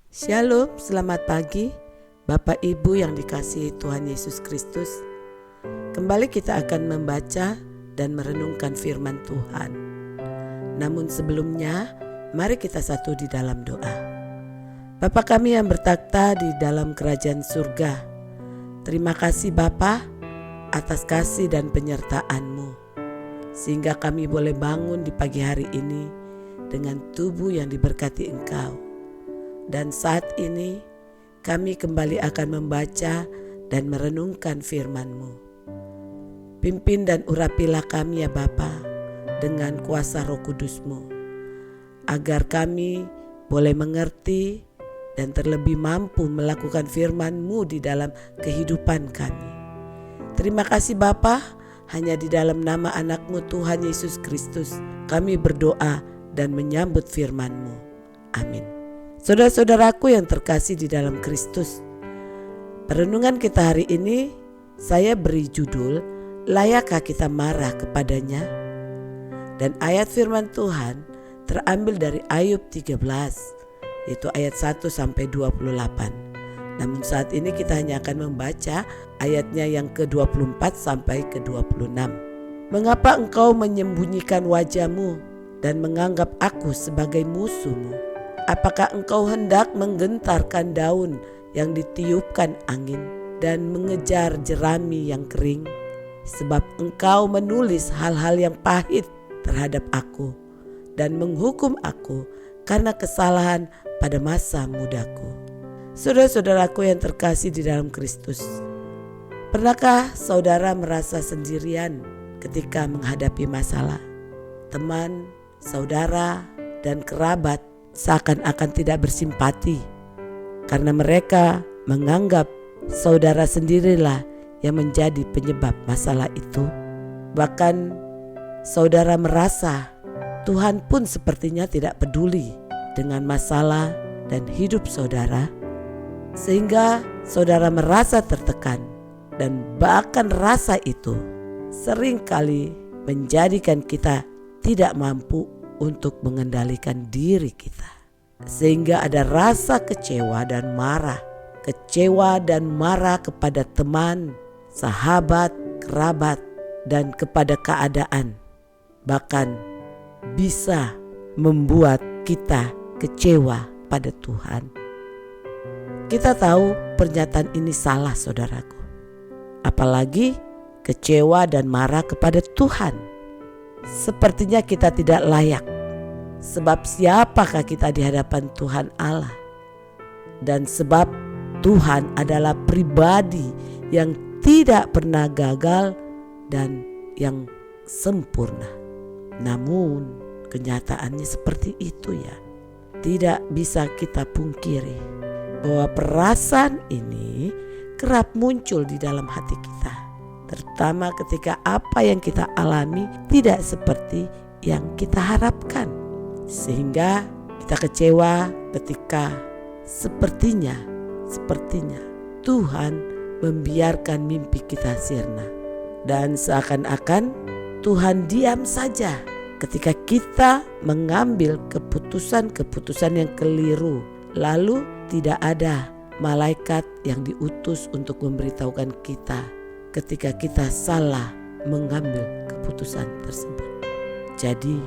Shalom, selamat pagi Bapak Ibu yang dikasihi Tuhan Yesus Kristus. Kembali kita akan membaca dan merenungkan firman Tuhan. Namun sebelumnya, mari kita satu di dalam doa. Bapa kami yang bertakhta di dalam kerajaan surga, terima kasih Bapa atas kasih dan penyertaan-Mu, sehingga kami boleh bangun di pagi hari ini dengan tubuh yang diberkati Engkau. Dan saat ini kami kembali akan membaca dan merenungkan firman-Mu. Pimpin dan urapilah kami ya Bapa dengan kuasa Roh Kudus-Mu, agar kami boleh mengerti dan terlebih mampu melakukan firman-Mu di dalam kehidupan kami. Terima kasih Bapa, hanya di dalam nama anak-Mu Tuhan Yesus Kristus kami berdoa dan menyambut firman-Mu. Amin. Saudara-saudaraku yang terkasih di dalam Kristus, perenungan kita hari ini saya beri judul, layakkah kita marah kepadanya? Dan ayat firman Tuhan terambil dari Ayub 13, yaitu ayat 1-28. Namun saat ini kita hanya akan membaca ayatnya yang ke-24 sampai ke-26. Mengapa engkau menyembunyikan wajahmu dan menganggap aku sebagai musuhmu? Apakah engkau hendak menggentarkan daun yang ditiupkan angin dan mengejar jerami yang kering? Sebab engkau menulis hal-hal yang pahit terhadap aku dan menghukum aku karena kesalahan pada masa mudaku. Saudara-saudaraku yang terkasih di dalam Kristus, pernahkah saudara merasa sendirian ketika menghadapi masalah? Teman, saudara, dan kerabat seakan-akan tidak bersimpati karena mereka menganggap saudara sendirilah yang menjadi penyebab masalah itu. Bahkan saudara merasa Tuhan pun sepertinya tidak peduli dengan masalah dan hidup saudara, sehingga saudara merasa tertekan, dan bahkan rasa itu seringkali menjadikan kita tidak mampu untuk mengendalikan diri kita, sehingga ada rasa kecewa dan marah kepada teman, sahabat, kerabat, dan kepada keadaan. Bahkan bisa membuat kita kecewa pada Tuhan. Kita tahu pernyataan ini salah, saudaraku. Apalagi kecewa dan marah kepada Tuhan. Sepertinya kita tidak layak. Sebab siapakah kita di hadapan Tuhan Allah? Dan sebab Tuhan adalah pribadi yang tidak pernah gagal dan yang sempurna. Namun kenyataannya seperti itu ya. Tidak bisa kita pungkiri bahwa perasaan ini kerap muncul di dalam hati kita, terutama ketika apa yang kita alami tidak seperti yang kita harapkan, sehingga kita kecewa ketika sepertinya Tuhan membiarkan mimpi kita sirna, dan seakan-akan Tuhan diam saja ketika kita mengambil keputusan-keputusan yang keliru. Lalu tidak ada malaikat yang diutus untuk memberitahukan kita ketika kita salah mengambil keputusan tersebut. Jadi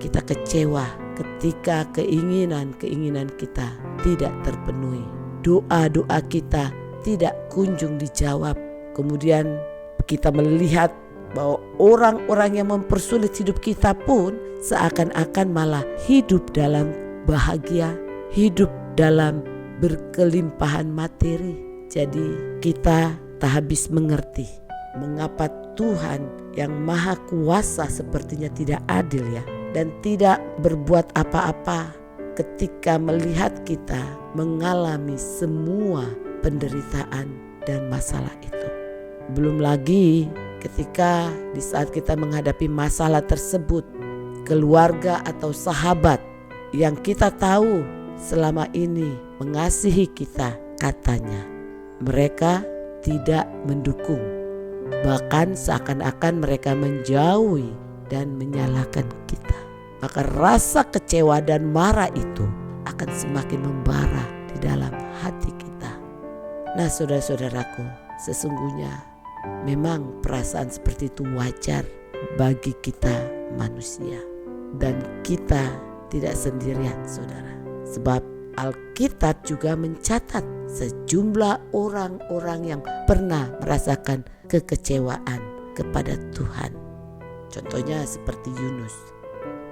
kita kecewa ketika keinginan-keinginan kita tidak terpenuhi. Doa-doa kita tidak kunjung dijawab. Kemudian kita melihat bahwa orang-orang yang mempersulit hidup kita pun seakan-akan malah hidup dalam bahagia, hidup dalam berkelimpahan materi. Jadi kita tak habis mengerti mengapa Tuhan yang maha kuasa sepertinya tidak adil ya, dan tidak berbuat apa-apa ketika melihat kita mengalami semua penderitaan dan masalah itu. Belum lagi ketika di saat kita menghadapi masalah tersebut, keluarga atau sahabat yang kita tahu selama ini mengasihi kita, katanya mereka tidak mendukung, bahkan seakan-akan mereka menjauhi dan menyalahkan kita. Maka rasa kecewa dan marah itu akan semakin membara di di dalam hati kita. Nah saudara-saudaraku, sesungguhnya memang perasaan seperti itu wajar bagi kita manusia. Dan kita tidak sendirian saudara. Sebab Alkitab juga mencatat sejumlah orang-orang yang pernah merasakan kekecewaan kepada Tuhan. Contohnya seperti Yunus.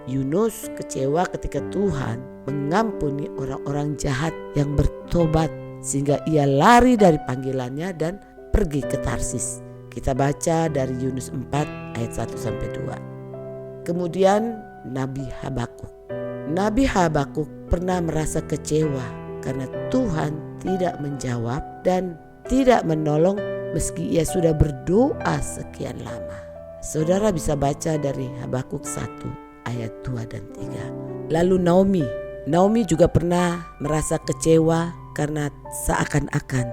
Yunus kecewa ketika Tuhan mengampuni orang-orang jahat yang bertobat sehingga ia lari dari panggilannya dan pergi ke Tarsis. Kita baca dari Yunus 4 ayat 1-2. Kemudian Nabi Habakuk. Nabi Habakuk pernah merasa kecewa karena Tuhan tidak menjawab dan tidak menolong meski ia sudah berdoa sekian lama. Saudara bisa baca dari Habakuk 1 ayat 2 dan 3. Lalu Naomi juga pernah merasa kecewa karena seakan-akan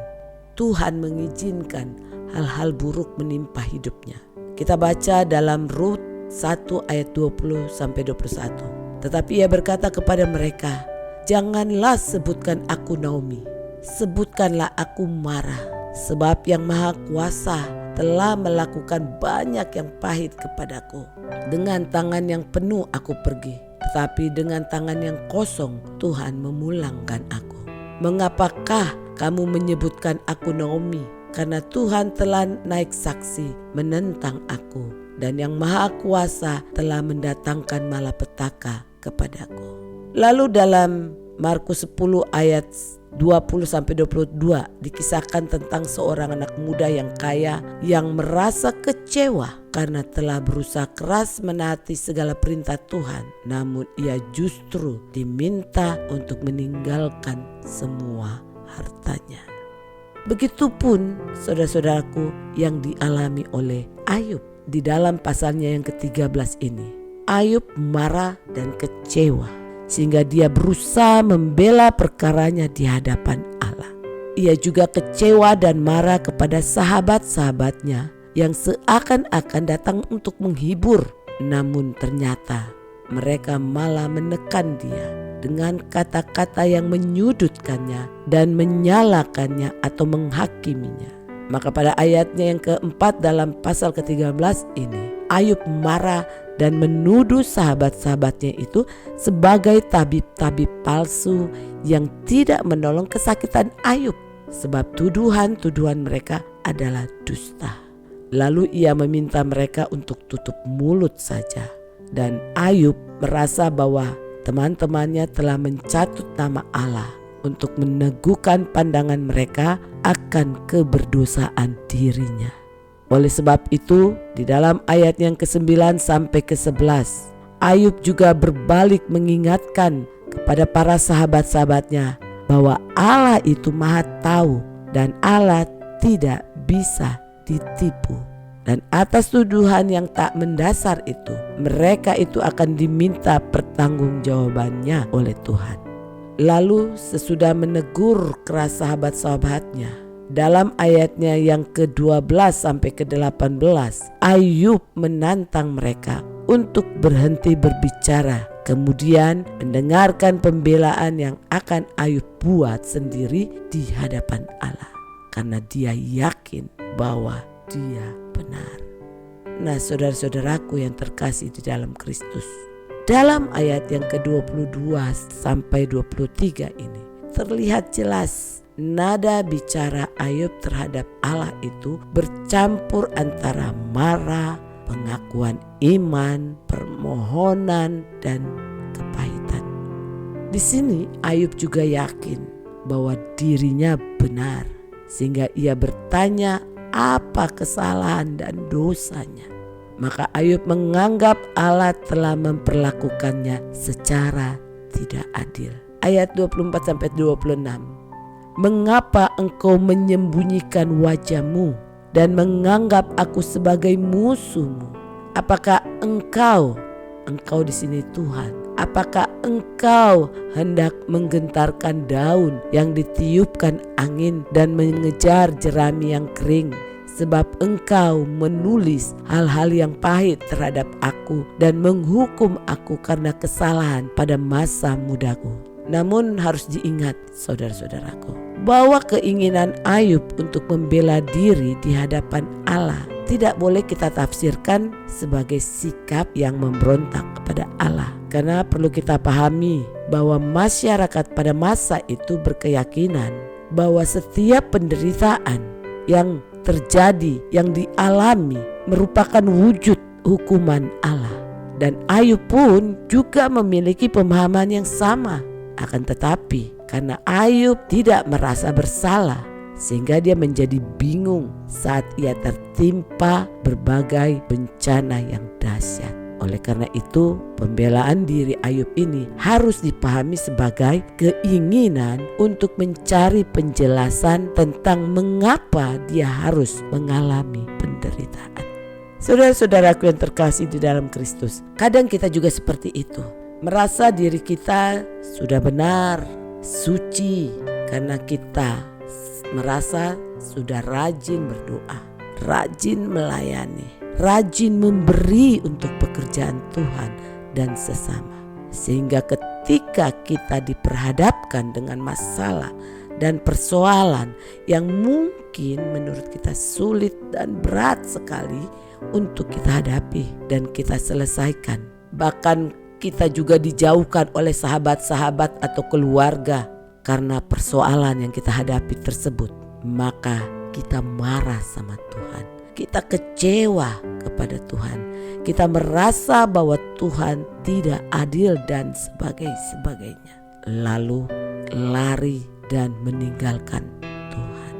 Tuhan mengizinkan hal-hal buruk menimpa hidupnya. Kita baca dalam Rut 1 ayat 20-21. Tetapi ia berkata kepada mereka, "Janganlah sebutkan aku Naomi, sebutkanlah aku Mara, sebab yang Maha Kuasa telah melakukan banyak yang pahit kepadaku. Dengan tangan yang penuh aku pergi, tetapi dengan tangan yang kosong Tuhan memulangkan aku. Mengapakah kamu menyebutkan aku Naomi? Karena Tuhan telah naik saksi menentang aku, dan yang Maha Kuasa telah mendatangkan malapetaka kepadaku." Lalu dalam Markus 10 ayat 20-22 dikisahkan tentang seorang anak muda yang kaya yang merasa kecewa karena telah berusaha keras menaati segala perintah Tuhan, namun ia justru diminta untuk meninggalkan semua hartanya. Begitupun saudara-saudaraku yang dialami oleh Ayub di dalam pasalnya yang ke-13 ini. Ayub marah dan kecewa sehingga dia berusaha membela perkaranya di hadapan Allah. Ia juga kecewa dan marah kepada sahabat-sahabatnya yang seakan-akan datang untuk menghibur, namun ternyata mereka malah menekan dia dengan kata-kata yang menyudutkannya dan menyalahkannya atau menghakiminya. Maka pada ayatnya yang keempat dalam pasal ke-13 ini, Ayub marah dan menuduh sahabat-sahabatnya itu sebagai tabib-tabib palsu yang tidak menolong kesakitan Ayub, sebab tuduhan-tuduhan mereka adalah dusta. Lalu ia meminta mereka untuk tutup mulut saja. Dan Ayub merasa bahwa teman-temannya telah mencatut nama Allah untuk meneguhkan pandangan mereka akan keberdosaan dirinya. Oleh sebab itu, di dalam ayat yang ke-9 sampai ke-11, Ayub juga berbalik mengingatkan kepada para sahabat-sahabatnya bahwa Allah itu Maha Tahu dan Allah tidak bisa ditipu. Dan atas tuduhan yang tak mendasar itu, mereka itu akan diminta pertanggungjawabannya oleh Tuhan. Lalu sesudah menegur keras sahabat-sahabatnya, dalam ayatnya yang ke-12 sampai ke-18, Ayub menantang mereka untuk berhenti berbicara, kemudian mendengarkan pembelaan yang akan Ayub buat sendiri di hadapan Allah, karena dia yakin bahwa dia benar. Nah saudara-saudaraku yang terkasih di dalam Kristus, dalam ayat yang ke-22 sampai 23 ini terlihat jelas nada bicara Ayub terhadap Allah itu bercampur antara marah, pengakuan iman, permohonan, dan kepahitan. Di sini Ayub juga yakin bahwa dirinya benar, sehingga ia bertanya apa kesalahan dan dosanya. Maka Ayub menganggap Allah telah memperlakukannya secara tidak adil. Ayat 24-26. Mengapa engkau menyembunyikan wajahmu dan menganggap aku sebagai musuhmu? Apakah engkau di sini Tuhan, apakah engkau hendak menggentarkan daun yang ditiupkan angin dan mengejar jerami yang kering? Sebab engkau menulis hal-hal yang pahit terhadap aku dan menghukum aku karena kesalahan pada masa mudaku. Namun harus diingat saudara-saudaraku, bahwa keinginan Ayub untuk membela diri di hadapan Allah tidak boleh kita tafsirkan sebagai sikap yang memberontak kepada Allah. Karena perlu kita pahami bahwa masyarakat pada masa itu berkeyakinan bahwa setiap penderitaan yang terjadi, yang dialami merupakan wujud hukuman Allah. Dan Ayub pun juga memiliki pemahaman yang sama. Akan tetapi karena Ayub tidak merasa bersalah, sehingga dia menjadi bingung saat ia tertimpa berbagai bencana yang dahsyat. Oleh karena itu, pembelaan diri Ayub ini harus dipahami sebagai keinginan untuk mencari penjelasan tentang mengapa dia harus mengalami penderitaan. Saudara-saudaraku yang terkasih di dalam Kristus, kadang kita juga seperti itu. Merasa diri kita sudah benar, suci, karena kita merasa sudah rajin berdoa, rajin melayani, rajin memberi untuk pekerjaan Tuhan dan sesama. Sehingga ketika kita diperhadapkan dengan masalah dan persoalan yang mungkin menurut kita sulit dan berat sekali untuk kita hadapi dan kita selesaikan, bahkan kita juga dijauhkan oleh sahabat-sahabat atau keluarga karena persoalan yang kita hadapi tersebut, maka kita marah sama Tuhan, kita kecewa kepada Tuhan, kita merasa bahwa Tuhan tidak adil dan sebagainya, lalu lari dan meninggalkan Tuhan,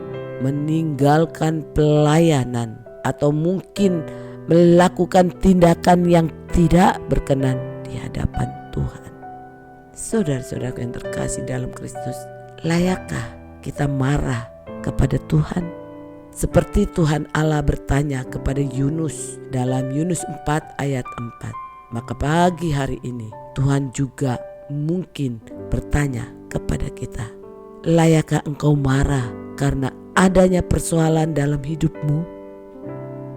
meninggalkan pelayanan, atau mungkin melakukan tindakan yang tidak berkenan di hadapan Tuhan. Saudara-saudara yang terkasih dalam Kristus, layakkah kita marah kepada Tuhan? Seperti Tuhan Allah bertanya kepada Yunus dalam Yunus 4 ayat 4. Maka pagi hari ini Tuhan juga mungkin bertanya kepada kita, layakkah engkau marah karena adanya persoalan dalam hidupmu?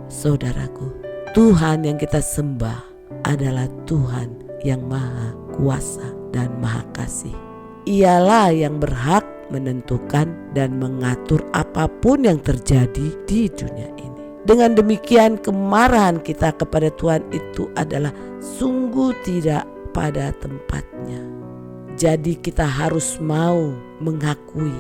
Saudaraku, Tuhan yang kita sembah adalah Tuhan yang Maha Kuasa dan Maha Kasih. Ialah yang berhak menentukan dan mengatur apapun yang terjadi di dunia ini. Dengan demikian, kemarahan kita kepada Tuhan itu adalah sungguh tidak pada tempatnya. Jadi kita harus mau mengakui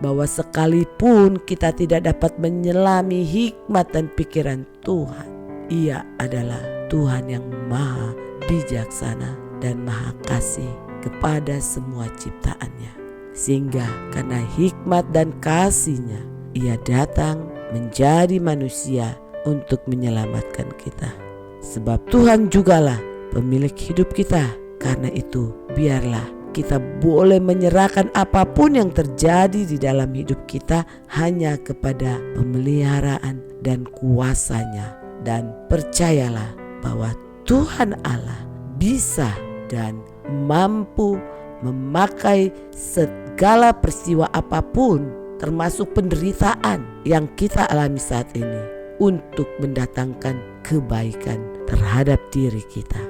bahwa sekalipun kita tidak dapat menyelami hikmat dan pikiran Tuhan, Ia adalah Tuhan yang Maha Bijaksana dan Maha Kasih kepada semua ciptaannya. Sehingga karena hikmat dan kasih-Nya, Ia datang menjadi manusia untuk menyelamatkan kita. Sebab Tuhan jugalah pemilik hidup kita. Karena itu biarlah kita boleh menyerahkan apapun yang terjadi di dalam hidup kita hanya kepada pemeliharaan dan kuasa-Nya. Dan percayalah bahwa Tuhan Allah bisa dan mampu memakai segala peristiwa apapun, termasuk penderitaan yang kita alami saat ini, untuk mendatangkan kebaikan terhadap diri kita.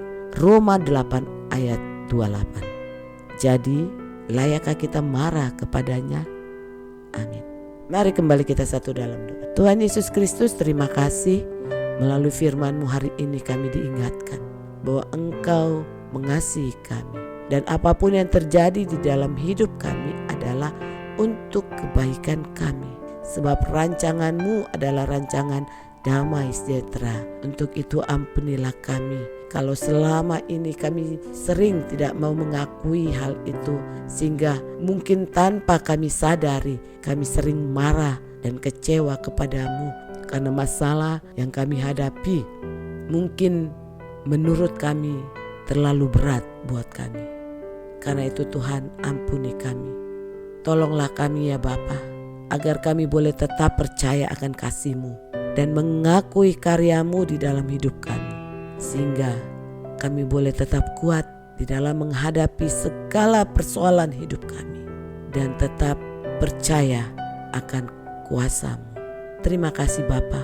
Roma 8 ayat 28. Jadi, layakkah kita marah kepadanya? Amin. Mari kembali kita satu dalam doa. Tuhan Yesus Kristus, terima kasih. Melalui firman-Mu hari ini kami diingatkan bahwa Engkau mengasihi kami. Dan apapun yang terjadi di dalam hidup kami adalah untuk kebaikan kami. Sebab rancangan-Mu adalah rancangan damai sejahtera. Untuk itu ampunilah kami kalau selama ini kami sering tidak mau mengakui hal itu, sehingga mungkin tanpa kami sadari kami sering marah dan kecewa kepadamu karena masalah yang kami hadapi mungkin menurut kami terlalu berat buat kami. Karena itu Tuhan, ampuni kami. Tolonglah kami ya Bapa, agar kami boleh tetap percaya akan kasih-Mu dan mengakui karya-Mu di dalam hidup kami, sehingga kami boleh tetap kuat di dalam menghadapi segala persoalan hidup kami dan tetap percaya akan kuasa-Mu. Terima kasih Bapa,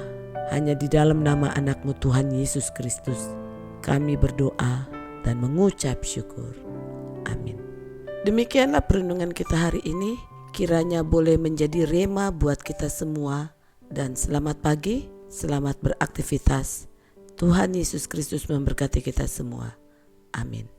hanya di dalam nama anak-Mu Tuhan Yesus Kristus kami berdoa dan mengucap syukur. Amin. Demikianlah perenungan kita hari ini, kiranya boleh menjadi rema buat kita semua. Dan selamat pagi, selamat beraktivitas. Tuhan Yesus Kristus memberkati kita semua. Amin.